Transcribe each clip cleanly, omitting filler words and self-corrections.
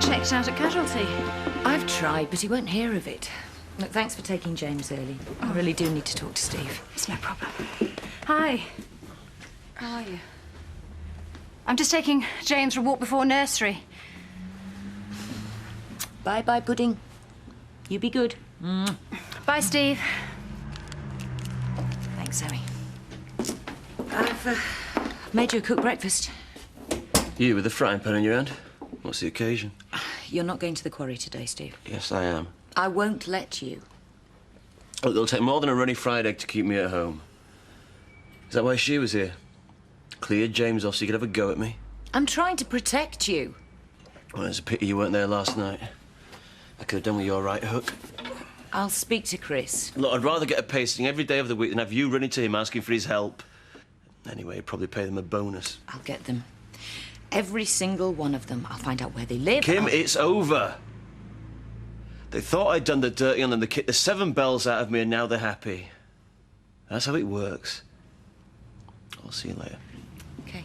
checked out at Casualty. I've tried, but he won't hear of it. Look, thanks for taking James early. I really do need to talk to Steve. It's no problem. Hi. How are you? I'm just taking James for a walk before nursery. Bye-bye, Pudding. You be good. Bye, Steve. Thanks, Zoe. I've made you a cooked breakfast. You with a frying pan in your hand? What's the occasion? You're not going to the quarry today, Steve. Yes, I am. I won't let you. Look, it'll take more than a runny fried egg to keep me at home. Is that why she was here? Cleared James off so you could have a go at me? I'm trying to protect you. Well, it's a pity you weren't there last night. I could have done with your right hook. I'll speak to Chris. Look, I'd rather get a pasting every day of the week than have you running to him asking for his help. Anyway, he'd probably pay them a bonus. I'll get them. Every single one of them. I'll find out where they live. Kim, it's over. They thought I'd done the dirty on them. They kicked the 7 bells out of me and now they're happy. That's how it works. I'll see you later. Okay.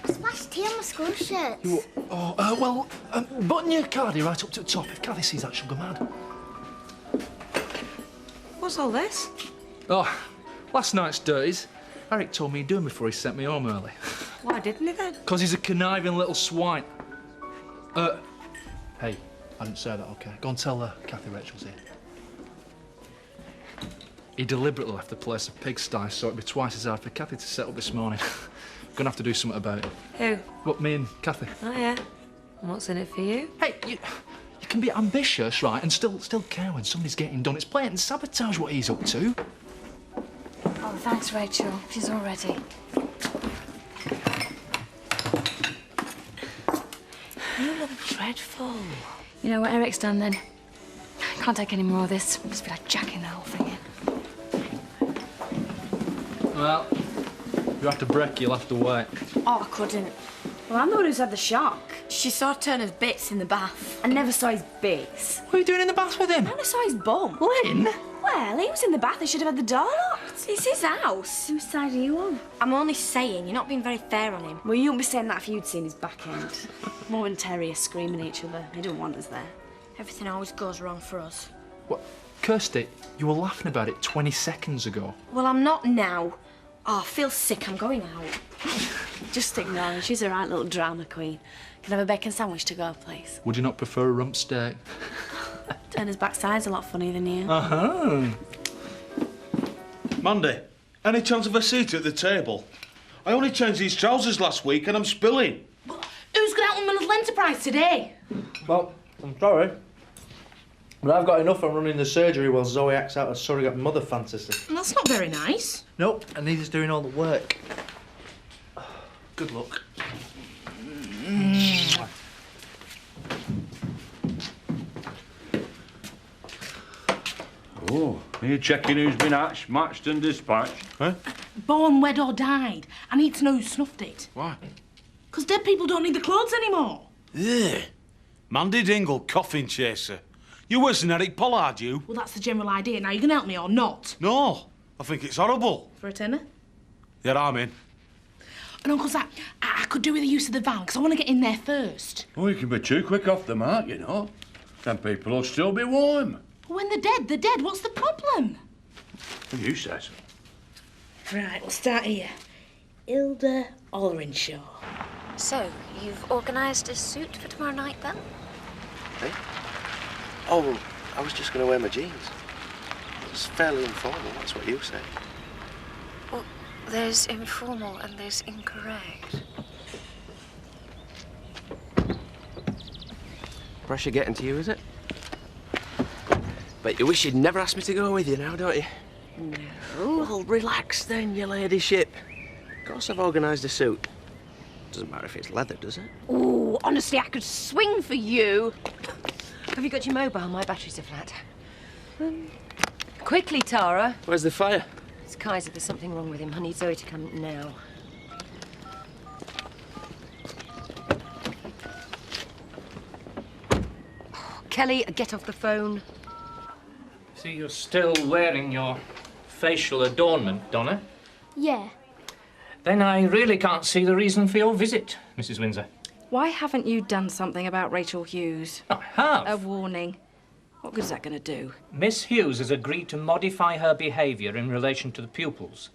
Splashed tea on my school shirts. Button your cardi right up to the top. If Cathy sees that, she'll go mad. What's all this? Oh, last night's dirties. Eric told me he'd do them before he sent me home early. Why didn't he then? Because he's a conniving little swine. Hey, I didn't say that, OK? Go and tell Cathy Rachel's here. He deliberately left the place a pigsty, so it'd be twice as hard for Cathy to set up this morning. Gonna have to do something about it. Who? What, me and Cathy? Oh, yeah. And what's in it for you? Hey, you can be ambitious, right, and still care when somebody's getting done. It's blatant sabotage what he's up to. Oh, thanks, Rachel. She's all ready. You look dreadful. You know what Eric's done then? Can't take any more of this. Just feel like jacking the whole thing in. Well, you have to break, you'll have to wait. Oh, I couldn't. Well, I'm the one who's had the shock. She saw Turner's bits in the bath. I never saw his bits. What are you doing in the bath with him? I only saw his bum. Lynn? Well, he was in the bath. They should have had the door locked. It's his house. Whose side are you on? I'm only saying, you're not being very fair on him. Well, you wouldn't be saying that if you'd seen his back end. Mo and Terry are screaming at each other. They don't want us there. Everything always goes wrong for us. What? Kirsty, you were laughing about it 20 seconds ago. Well, I'm not now. Oh, I feel sick. I'm going out. Just ignore her. She's a right little drama queen. Can I have a bacon sandwich to go, please? Would you not prefer a rump steak? Turner's backside's a lot funnier than you. Uh-huh. Mandy, any chance of a seat at the table? I only changed these trousers last week and I'm spilling. Who's going out with my little enterprise today? Well, I'm sorry, but I've got enough from running the surgery while Zoe acts out a surrogate mother fantasy. That's not very nice. Nope, and neither's doing all the work. Good luck. Oh, are you checking who's been hatched, matched and dispatched? Huh? Born, wed or died. I need to know who snuffed it. Why? Because dead people don't need the clothes anymore. Ugh. Mandy Dingle, coffin chaser. You're worse than Eric Pollard, you. Well, that's the general idea. Now, you can help me or not. No, I think it's horrible. For a tenner? Yeah, I'm in. And Uncle Zach, I could do with the use of the van, because I want to get in there first. Oh, you can be too quick off the mark, you know. Them people will still be warm. When they're dead, they're dead. What's the problem? Well, you say so. Right, we'll start here. Hilda Olrinshaw. So, you've organised a suit for tomorrow night, then? Hey? Oh, I was just going to wear my jeans. It's fairly informal, that's what you say. Well, there's informal and there's incorrect. Pressure getting to you, is it? But you wish you'd never asked me to go with you now, don't you? No. Well, relax then, your ladyship. Of course I've organised a suit. Doesn't matter if it's leather, does it? Ooh, honestly, I could swing for you. Have you got your mobile? My batteries are flat. Quickly, Tara. Where's the fire? It's Kaiser. There's something wrong with him. I need Zoe to come now. Oh, Kelly, get off the phone. See, you're still wearing your facial adornment, Donna. Yeah. Then I really can't see the reason for your visit, Mrs. Windsor. Why haven't you done something about Rachel Hughes? I have. A warning. What good is that going to do? Miss Hughes has agreed to modify her behaviour in relation to the pupils,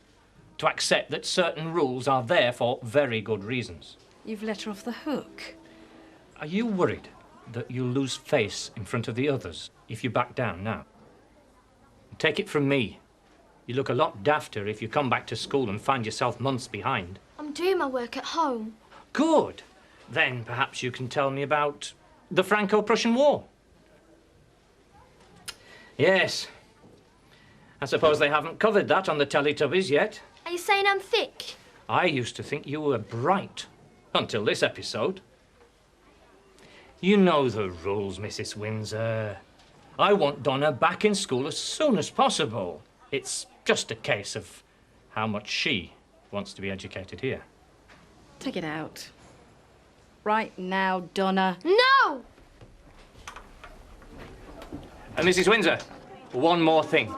to accept that certain rules are there for very good reasons. You've let her off the hook. Are you worried that you'll lose face in front of the others if you back down now? Take it from me. You look a lot dafter if you come back to school and find yourself months behind. I'm doing my work at home. Good. Then perhaps you can tell me about the Franco-Prussian War. Yes. I suppose they haven't covered that on the Teletubbies yet. Are you saying I'm thick? I used to think you were bright, until this episode. You know the rules, Mrs. Windsor. I want Donna back in school as soon as possible. It's just a case of how much she wants to be educated here. Take it out. Right now, Donna. No! Mrs. Windsor, one more thing.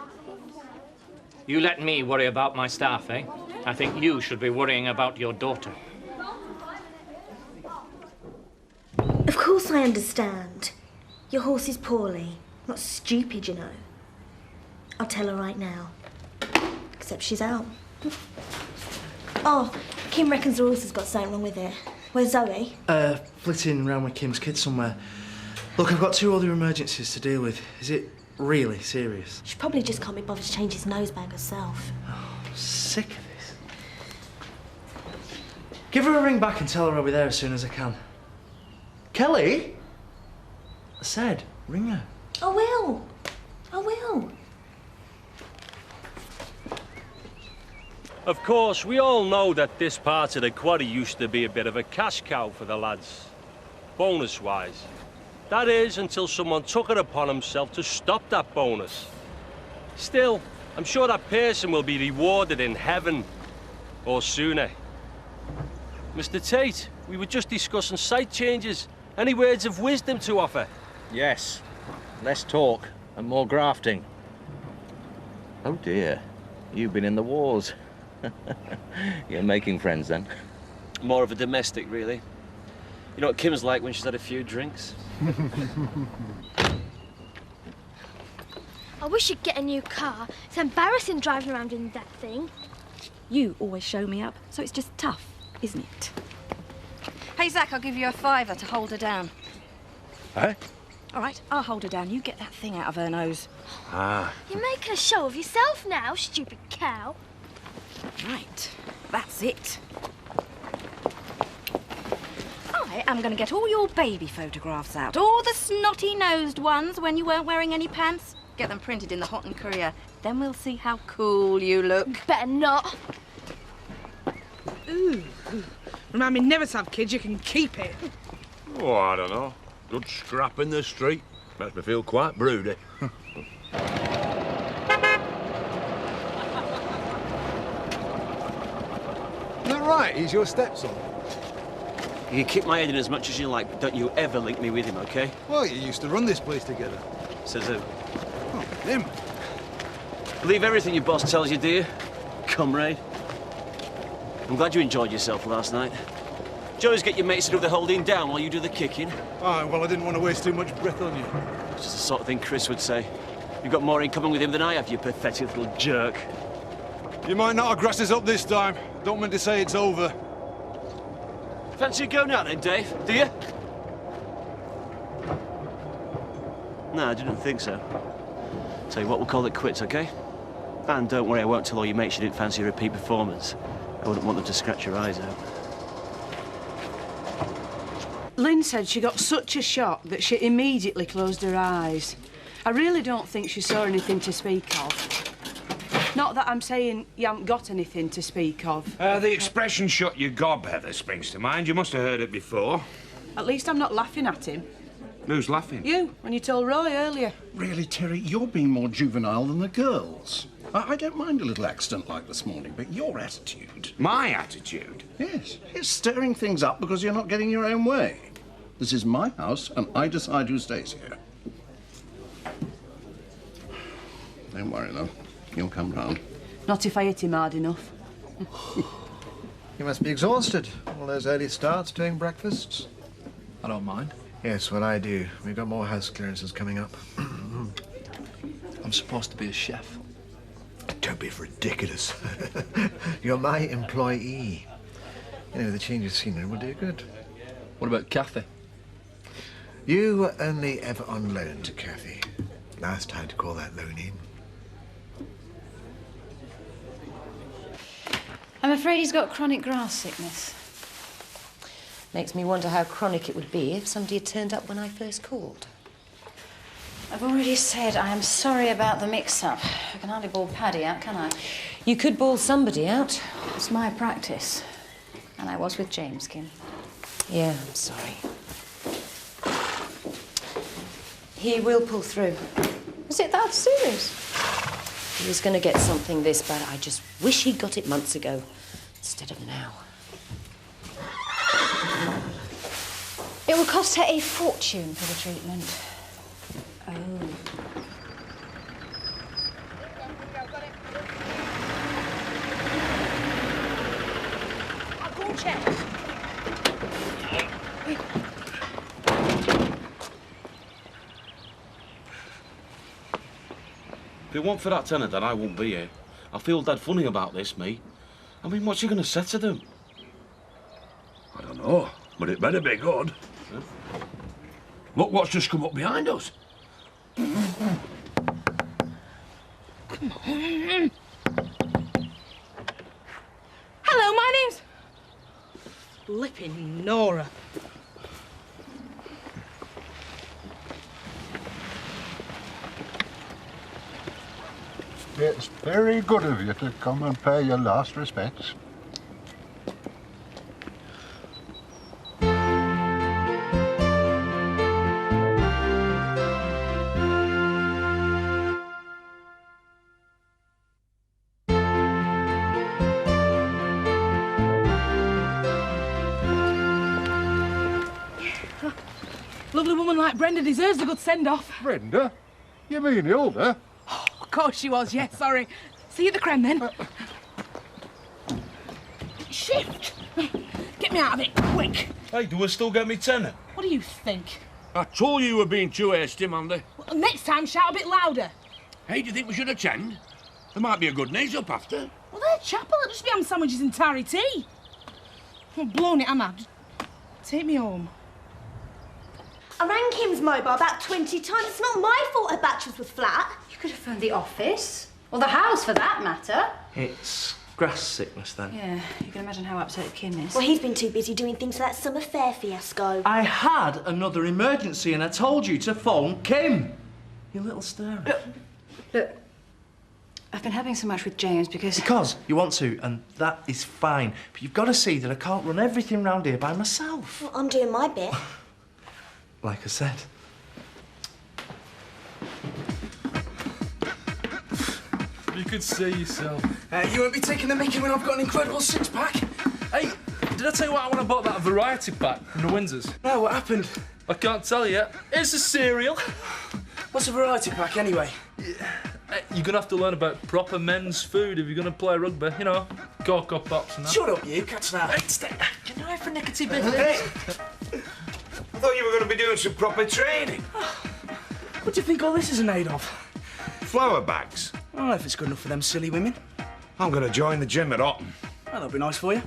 You let me worry about my staff, eh? I think you should be worrying about your daughter. Of course I understand. Your horse is poorly. Not stupid, you know. I'll tell her right now. Except she's out. Oh, Kim reckons the horse has got something wrong with it. Where's Zoe? Flitting round with Kim's kid somewhere. Look, I've got 2 other emergencies to deal with. Is it really serious? She probably just can't be bothered to change his nosebag herself. Oh, I'm sick of this. Give her a ring back and tell her I'll be there as soon as I can. Kelly? I said, ring her. I will. I will. Of course, we all know that this part of the quarry used to be a bit of a cash cow for the lads, bonus-wise. That is, until someone took it upon himself to stop that bonus. Still, I'm sure that person will be rewarded in heaven, or sooner. Mr. Tate, we were just discussing site changes. Any words of wisdom to offer? Yes. Less talk and more grafting. Oh dear. You've been in the wars. You're making friends then? More of a domestic, really. You know what Kim's like when she's had a few drinks? I wish you'd get a new car. It's embarrassing driving around in that thing. You always show me up, so it's just tough, isn't it? Hey, Zach, I'll give you a £5 to hold her down. Eh? All right, I'll hold her down. You get that thing out of her nose. Ah. You're making a show of yourself now, stupid cow. Right, that's it. I am going to get all your baby photographs out. All the snotty-nosed ones when you weren't wearing any pants. Get them printed in the Hot and Courier. Then we'll see how cool you look. Better not. Ooh. Remind me never to have kids, you can keep it. Oh, I don't know. Good scrap in the street. Makes me feel quite broody. Is that right? He's your stepson? You can kick my head in as much as you like, but don't you ever link me with him, OK? Well, you used to run this place together. Says who? Oh, him. Believe everything your boss tells you, do you, comrade? I'm glad you enjoyed yourself last night. Joe's get your mates to do the holding down while you do the kicking. Oh, well, I didn't want to waste too much breath on you. It's just the sort of thing Chris would say. You've got more in common with him than I have, you pathetic little jerk. You might not have grass us up this time. Don't mean to say it's over. Fancy a go now then, Dave, do you? No, I didn't think so. Tell you what, we'll call it quits, OK? And don't worry, I won't tell all your mates you didn't fancy a repeat performance. I wouldn't want them to scratch your eyes out. Lynn said she got such a shock that she immediately closed her eyes. I really don't think she saw anything to speak of. Not that I'm saying you haven't got anything to speak of. The expression shut your gob, Heather, springs to mind. You must have heard it before. At least I'm not laughing at him. Who's laughing? You, when you told Roy earlier. Really, Terry, you're being more juvenile than the girls. I don't mind a little accident like this morning, but your attitude... My attitude? Yes, it's stirring things up because you're not getting your own way. This is my house, and I decide who stays here. Don't worry, though. You'll come round. Not if I hit him hard enough. You must be exhausted. All those early starts doing breakfasts. I don't mind. Yes, well, I do. We've got more house clearances coming up. I'm supposed to be a chef. Don't be ridiculous. You're my employee. You know, the change of scenery will do good. What about Kathy? You were only ever on loan to Kathy. Last time to call that loaning. I'm afraid he's got chronic grass sickness. Makes me wonder how chronic it would be if somebody had turned up when I first called. I've already said I am sorry about the mix-up. I can hardly bawl Paddy out, can I? You could bawl somebody out. It's my practice. And I was with James, Kim. Yeah, I'm sorry. He will pull through. Is it that serious? He was going to get something this bad. I just wish he'd got it months ago instead of now. It will cost her a fortune for the treatment. Oh. I'll go and check. If it weren't for that tenant, then I wouldn't be here. I feel dead funny about this, me. I mean, what's she going to say to them? I don't know, but it better be good. Huh? Look what's just come up behind us. Come on. Hello, my name's... Flippin' Nora. It's very good of you to come and pay your last respects. Lovely woman like Brenda deserves a good send-off. Brenda? You mean Hilda? Of course she was, yes, sorry. See you at the creme, then. Shift! Get me out of it, quick! Hey, do I still get me tenner? What do you think? I told you were being too hasty, Mandy. Well, next time, shout a bit louder. Hey, do you think we should attend? There might be a good knees up after. Well, they're chapel. It'll just be ham sandwiches and tarry tea. I've blown it, am I? Just take me home. I rang Kim's mobile about 20 times. It's not my fault her batteries was flat. You could have phoned the office. Or the house, for that matter. It's grass sickness, then. Yeah, you can imagine how upset Kim is. Well, he's been too busy doing things for that summer fair fiasco. I had another emergency and I told you to phone Kim. You little stirrer. Look, I've been having so much with James because... Because you want to, and that is fine. But you've got to see that I can't run everything round here by myself. Well, I'm doing my bit. Like I said. You could see yourself. You won't be taking the mickey when I've got an incredible six-pack. Hey, did I tell you what I want to buy that variety pack from the Windsors? No, what happened? I can't tell you yet. It's a cereal. What's a variety pack, anyway? You're going to have to learn about proper men's food if you're going to play rugby. You know, Cocoa Pops and that. Shut up, you. Catch that. Hey, stay. You know, for nicotine bit. Hey! I thought you were going to be doing some proper training. What do you think all this is made of? Flour bags. I don't know if it's good enough for them silly women. I'm going to join the gym at Otten. Well, that'll be nice for you.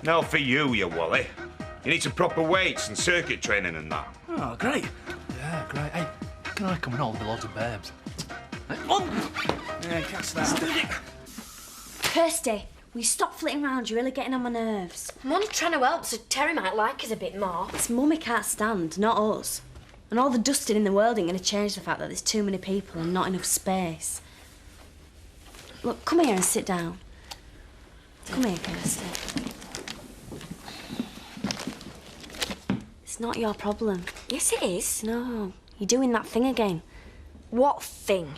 No, for you, you Wally. You need some proper weights and circuit training and that. Oh, great. Yeah, great. Hey, can I come and hold with loads of babes? Hey, Yeah, catch that. Kirsty, will you stop flitting around? You're really getting on my nerves. I'm only trying to help, so Terry might like us a bit more. It's Mummy can't stand, not us. And all the dusting in the world ain't going to change the fact that there's too many people and not enough space. Look, come here and sit down. Come here, Kirsty. It's not your problem. Yes, it is. No, you're doing that thing again. What thing?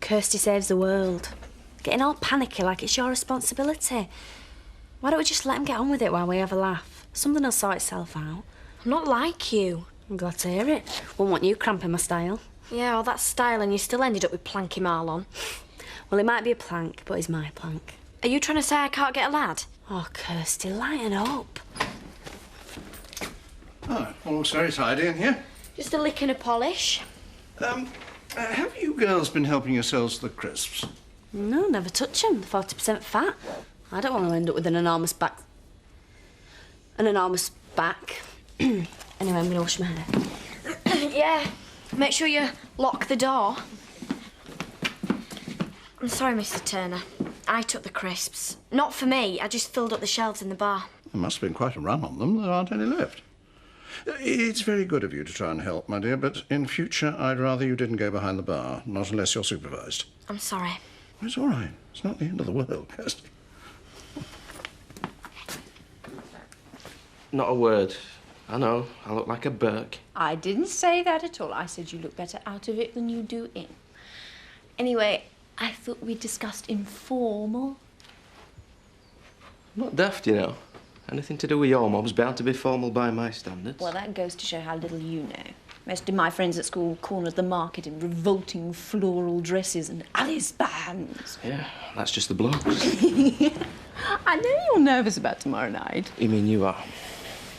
Kirsty saves the world. Getting all panicky like it's your responsibility. Why don't we just let him get on with it while we have a laugh? Something will sort itself out. I'm not like you. I'm glad to hear it. Wouldn't want you cramping my style. Yeah, all that style and you still ended up with Planky Marlon. Well, it might be a plank, but he's my plank. Are you trying to say I can't get a lad? Oh, Kirsty, lighten up. Oh, all looks very tidy in here. Just a lick and a polish. Have you girls been helping yourselves to the crisps? No, never touch them. 40% fat. I don't want to end up with an enormous back. An enormous back. Anyway, I'm going to wash my hair. Yeah, make sure you lock the door. I'm sorry, Mr. Turner. I took the crisps. Not for me. I just filled up the shelves in the bar. There must have been quite a run on them. There aren't any left. It's very good of you to try and help, my dear, but in future I'd rather you didn't go behind the bar, not unless you're supervised. I'm sorry. It's all right. It's not the end of the world, Kirsty. Not a word. I know, I look like a Burke. I didn't say that at all. I said you look better out of it than you do in. Anyway, I thought we discussed informal. I'm not daft, you know. Anything to do with your mob's bound to be formal by my standards. Well, that goes to show how little you know. Most of my friends at school cornered the market in revolting floral dresses and Alice bands. Yeah, that's just the blokes. I know you're nervous about tomorrow night. You mean you are?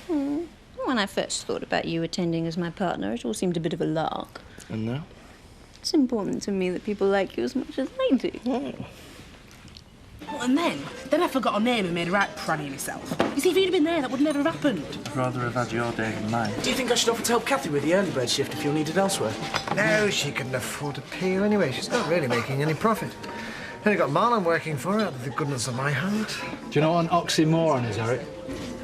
When I first thought about you attending as my partner, it all seemed a bit of a lark. And now? It's important to me that people like you as much as I do. Oh. Well, and then I forgot her name and made a right pranny of myself. You see, if you'd have been there, that would never have happened. I'd rather have had your day than mine. Do you think I should offer to help Kathy with the early bird shift if you're needed elsewhere? No, she couldn't afford to pay you anyway. She's not really making any profit. Only got Marlon working for her out of the goodness of my heart. Do you know what an oxymoron is, Eric?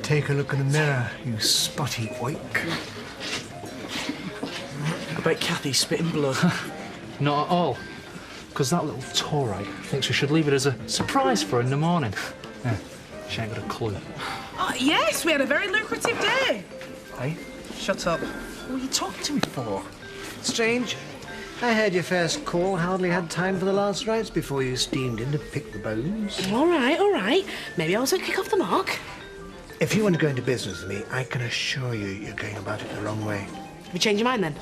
Take a look in the mirror, you spotty oik. I bet Kathy's spitting blood. Not at all. Because that little Tory thinks we should leave it as a surprise for her in the morning. Yeah, she ain't got a clue. Oh, yes, we had a very lucrative day. Hey, shut up. What are you talking to me for? Strange. I heard your first call hardly had time for the last rites before you steamed in to pick the bones. All right. Maybe I was a kick off the mark. If you want to go into business with me, I can assure you you're going about it the wrong way. Have you changed your mind then?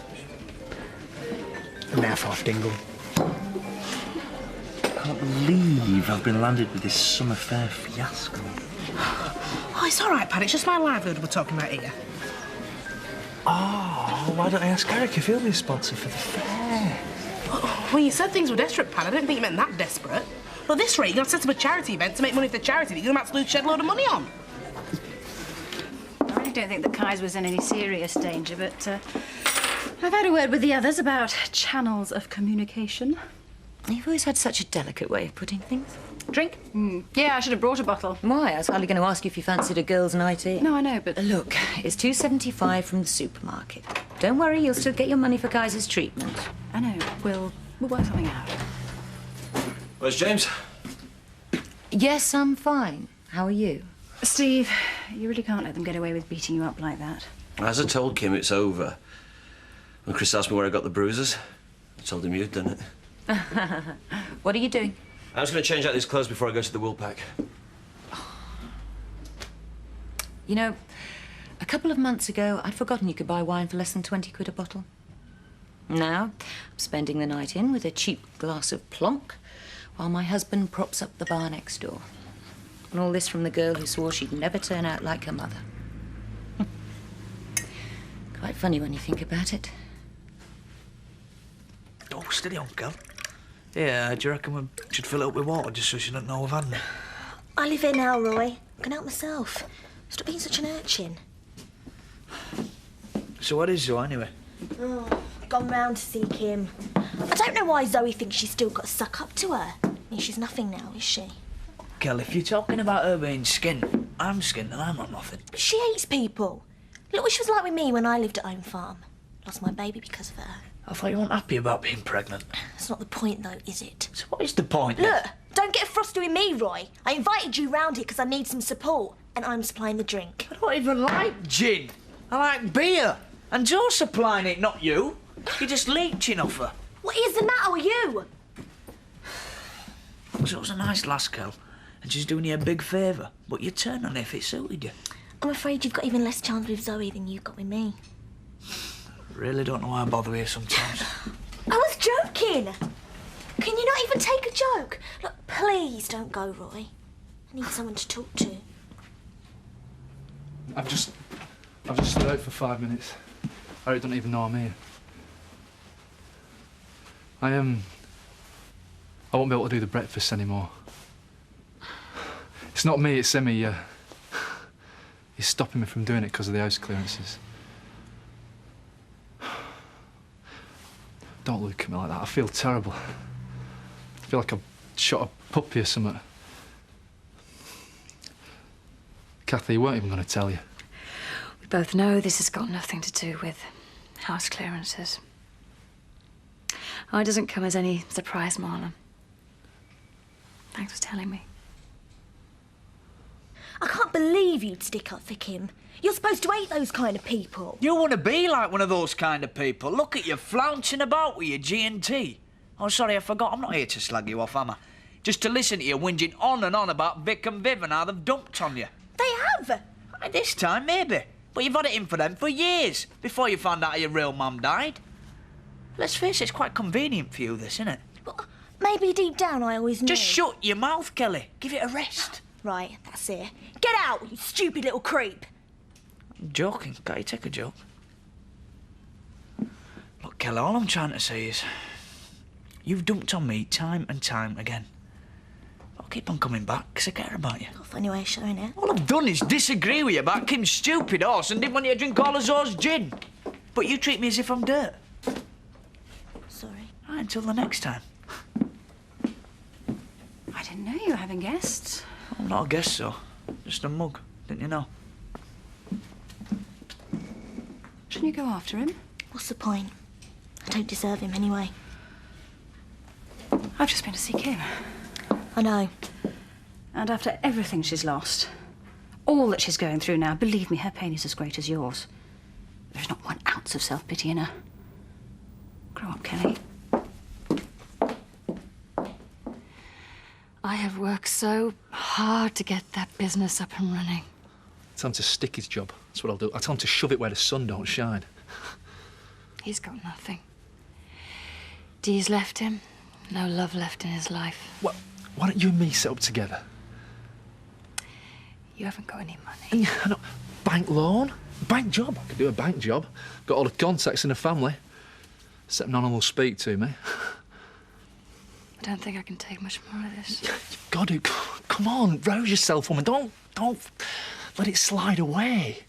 And now off, Dingle. I can't believe I've been landed with this summer fair fiasco. Oh, it's all right, Pat. It's just my livelihood we're talking about here. Oh, why don't I ask Eric if he'll be a sponsor for the fair? Well, you said things were desperate, Pat. I didn't think you meant that desperate. Well, at this rate, you're going to set up a charity event to make money for the charity that you're about to lose a shed load of money on. I don't think that Kai's was in any serious danger, but I've had a word with the others about channels of communication. You've always had such a delicate way of putting things. Drink? Yeah, I should have brought a bottle. Why? I was hardly going to ask you if you fancied a girls' night in. No, I know, but... Look, it's $2.75 from the supermarket. Don't worry, you'll still get your money for Kaiser's treatment. I know. We'll work something out. Where's James? Yes, I'm fine. How are you? Steve, you really can't let them get away with beating you up like that. As I told Kim, it's over. When Chris asked me where I got the bruises, I told him you'd done it. What are you doing? I was going to change out these clothes before I go to the wool pack. You know, a couple of months ago, I'd forgotten you could buy wine for less than 20 quid a bottle. Now, I'm spending the night in with a cheap glass of plonk, while my husband props up the bar next door. And all this from the girl who swore she'd never turn out like her mother. Quite funny when you think about it. Oh, steady on, girl. Yeah, do you reckon we should fill it up with water just so she doesn't know we've had it? I live here now, Roy. I can help myself. Stop being such an urchin. So what is Zoe, anyway? Oh, I've gone round to see Kim. I don't know why Zoe thinks she's still got to suck up to her. I mean, she's nothing now, is she? Kel, if you're talking about her being skint, I'm skint and I'm not nothing. But she hates people. Look what she was like with me when I lived at home farm. Lost my baby because of her. I thought you weren't happy about being pregnant. That's not the point, though, is it? So what is the point, then? Look, don't get frosty with me, Roy. I invited you round here because I need some support, and I'm supplying the drink. I don't even like gin. I like beer. And Joe's supplying it, not you. You're just leeching off her. What is the matter with you? Zoe's a nice lass, Kel, and she's doing you a big favour, but you'd turn on her if it suited you. I'm afraid you've got even less chance with Zoe than you've got with me. Really don't know why I bother you sometimes. I was joking. Can you not even take a joke? Look, please don't go, Roy. I need someone to talk to. I've just I've just stood out for 5 minutes. Eric doesn't even know I'm here. I won't be able to do the breakfast anymore. It's not me, it's Emmy. He's stopping me from doing it because of the house clearances. Don't look at me like that. I feel terrible. I feel like I've shot a puppy or something. Kathy, you weren't even going to tell you. We both know this has got nothing to do with house clearances. Oh, it doesn't come as any surprise, Marlon. Thanks for telling me. I can't believe you'd stick up for Kim. You're supposed to hate those kind of people. You want to be like one of those kind of people. Look at you flouncing about with your G&T. Oh, sorry, I forgot. I'm not here to slag you off, am I? Just to listen to you whinging on and on about Vic and Viv and how they've dumped on you. They have! Aye, this time, maybe. But you've had it in for them for years, before you found out your real mum died. Let's face it, it's quite convenient for you, this, isn't it? Well, maybe deep down I always knew. Just shut your mouth, Kelly. Give it a rest. Right, that's it. Get out, you stupid little creep. I'm joking. Can't you take a joke? Look, Kelly, all I'm trying to say is you've dumped on me time and time again. I'll keep on coming back because I care about you. Not funny way of showing it. All I've done is disagree with you about Kim's stupid horse and didn't want you to drink all of Zoe's gin. But you treat me as if I'm dirt. Sorry. Right, until the next time. I didn't know you were having guests. I'm not a guest, so. Just a mug. Didn't you know? Shouldn't you go after him? What's the point? I don't deserve him anyway. I've just been to see Kim. I know. And after everything she's lost, all that she's going through now, believe me, her pain is as great as yours. There's not 1 ounce of self-pity in her. Grow up, Kelly. I have worked so hard to get that business up and running. Tell him to stick his job. That's what I'll do. I'll tell him to shove it where the sun don't shine. He's got nothing. Dee's left him. No love left in his life. Why don't you and me set up together? You haven't got any money. No, bank loan? Bank job? I could do a bank job. Got all the contacts in the family. Except none of them will speak to me. I don't think I can take much more of this. You've got to. Come on, rouse yourself, woman. Don't let it slide away.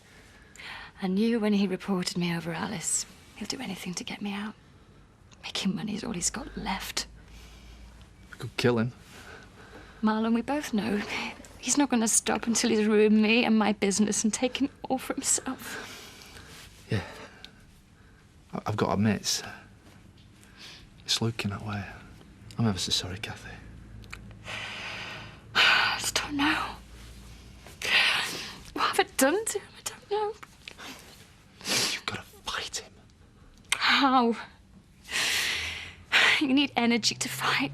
I knew when he reported me over Alice, he'll do anything to get me out. Making money is all he's got left. I could kill him. Marlon, we both know he's not going to stop until he's ruined me and my business and taken all for himself. Yeah. I've got to admit, it's looking that way. I'm ever so sorry, Kathy. I just don't know. What have I done to him? I don't know. You've got to fight him. How? You need energy to fight.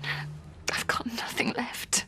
I've got nothing left.